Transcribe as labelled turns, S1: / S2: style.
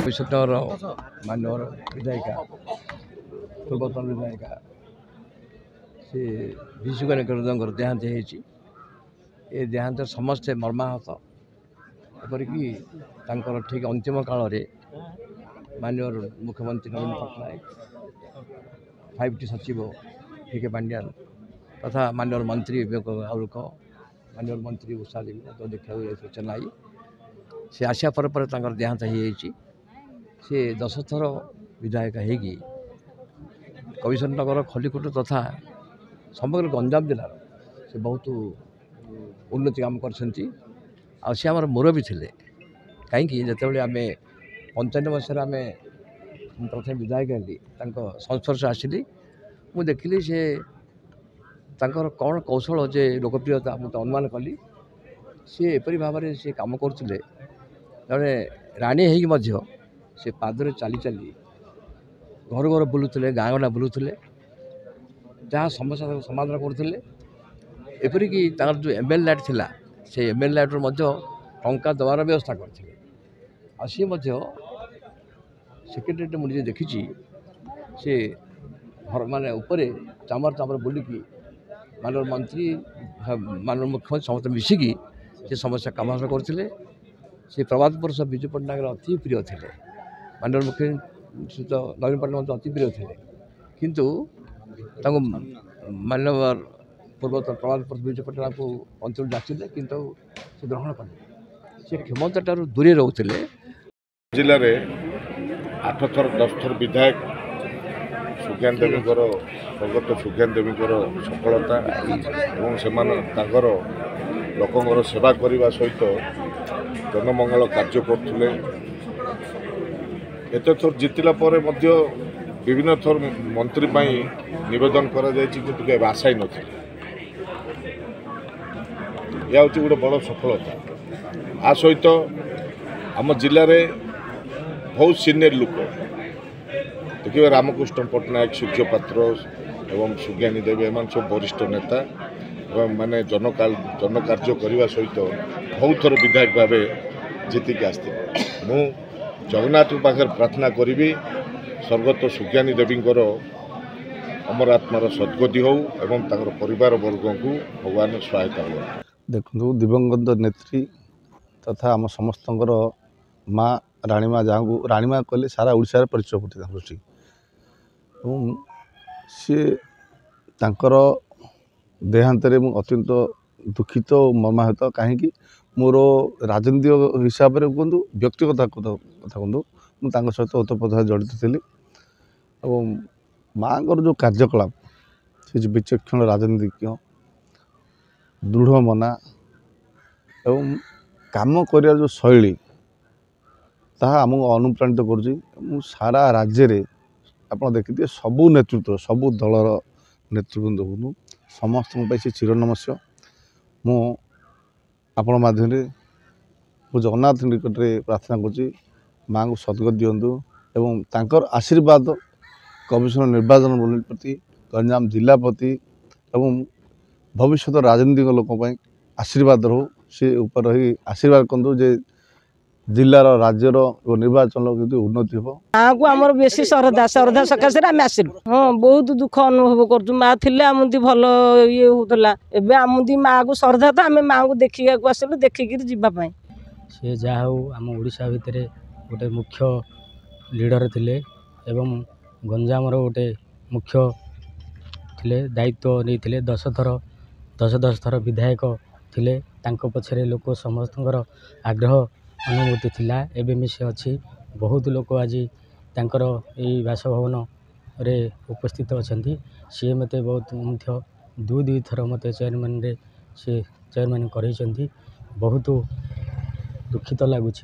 S1: विशेषकर मानवर विधायिका पूर्वतन विधायिका से विशुकर देहांत हो देहांत समस्ते मर्माहत एपरिक ठीक अंतिम काल मानवर मुख्यमंत्री नवीन पट्टनायक 5T सचिव PK पांड्यान तथा मानवर मंत्री आउलक मानवर मंत्री उषा देवी तो देखा चेन्नई से आसिया पर देहांत हो 10 थर विधायक होगी कमिशन नगर खलिकोट तथा समग्र गंजाम जिलार से बहुत उन्नति काम कर मुरबी थे कहीं जिते आम 95 मसीह आम प्रथम विधायक हेली संस्पर्श आसली मु देखिली से कौन कौशल जे लोकप्रियता मुझे अनुमान कली सी एपरी भाव में सी कम करुले जड़े राणी हो से पादरे चली चली घर घर बुलूले गाँ गाँ बुलूले जहाँ समस्या समाधान करुले एपरिक जो ML लाइट थी से ML लाइट टंका देवार व्यवस्था करते सी सेक्रेटेरिएट मुझे देखी से घर माने ऊपर चामर चामर बुलिकी मानव मंत्री मानव मुख्यमंत्री समस्त मिसिकी से समस्या समाधान करते से प्रभात पुरुष विजु पट्टनायक अति प्रिय थे मानव मुख्यमंत्री तो नवीन पट्टनायक अति प्रिय थे किंतु मानव पूर्वतन प्रभात पुरुष विजु पट्टनायक को अंचल जाचिले किंतु से ग्रहण कले से क्षमता दूरे रोते
S2: जिले में 8 थर 10 थर विधायक सुज्ञान देवी स्वर्गत सुज्ञान देवी सफलता और से लोकर सेवा करने सहित जनमंगल कार्य करते एत थर जितला विभिन्न थर मंत्री नवेदन कर आशाई ना यह हूँ गोटे बड़ सफलता आ सहित आम जिले में बहुत सीनियर लोक देखिए रामकृष्ण पट्टनायक सूर्य पात्र एवं सुज्ञानी देवी एम सब वरिष्ठ नेता एवं माने जन कार्य करने सहित बहुत थर विधायक भाव जीतिक आसते मु जगन्नाथ पाखे प्रार्थना करी स्वर्गत सुज्ञानी देवी अमर आत्मार सद्गति हो एवं परिवार वर्ग को भगवान सहायता हो।
S3: देखो दिवंगत नेत्री तथा आम समस्त माँ राणीमा जहाँ को राणीमा कहले सारा ओडिशा परिचय फुटी दृष्टि सी तांकर देहांतरे मु अत्यंत दुखित मर्माहत कहीं मोर राजनीतिक हिसाब से कहूँ व्यक्तिगत कथा कहूँ मुझे सहित ओतप्रोत जड़ित थी और माँ जो कार्यकलाप से विचक्षण राजनीतिज्ञ दृढ़ मना एवं काम कर जो शैली ताहा आमको अनुप्राणित करुँच सारा राज्य रे आप देखिए सबू नेतृत्व सबू दलर नेतृवृंद हूँ समस्त से चिरनमस्या मु आपण माध्यम मु जगन्नाथ निकट में प्रार्थना करुँच माँ को सद्गति दिंतु एवं तांकर आशीर्वाद कमिशनर निर्वाचन प्रति गंजाम जिला प्रति एवं भविष्य राजनीतिक लोक आशीर्वाद रो से ऊपर रही आशीर्वाद करूँ जे जिलार राज्यर निर्वाचन उन्नति हो
S4: माँ को आमर बेसी श्रद्धा श्रद्धा सकाशे आम आसलु हाँ बहुत दुख अनुभव करूँ माँ थे आमती भल ये होता एवं आमती माँ को श्रद्धा तो आम माँ को देखा आसलु देखिकी जावाई
S5: सी जहाँ हो आम ओडिशा भितर गोटे मुख्य लीडर थिले एवं गंजामर गोटे मुख्य थिले दायित्व नहीं 10 थर विधायक थिले तांको पछरे लोक समस्त आग्रह अनुभूति थिला एवं से अच्छी बहुत लोक आज तांकर यही बासभवन रे उपस्थित अच्छा सी मत बहुत दुई थर मत चेयरमैन रे से चेयरमैन कर बहुत दुखित लगुच।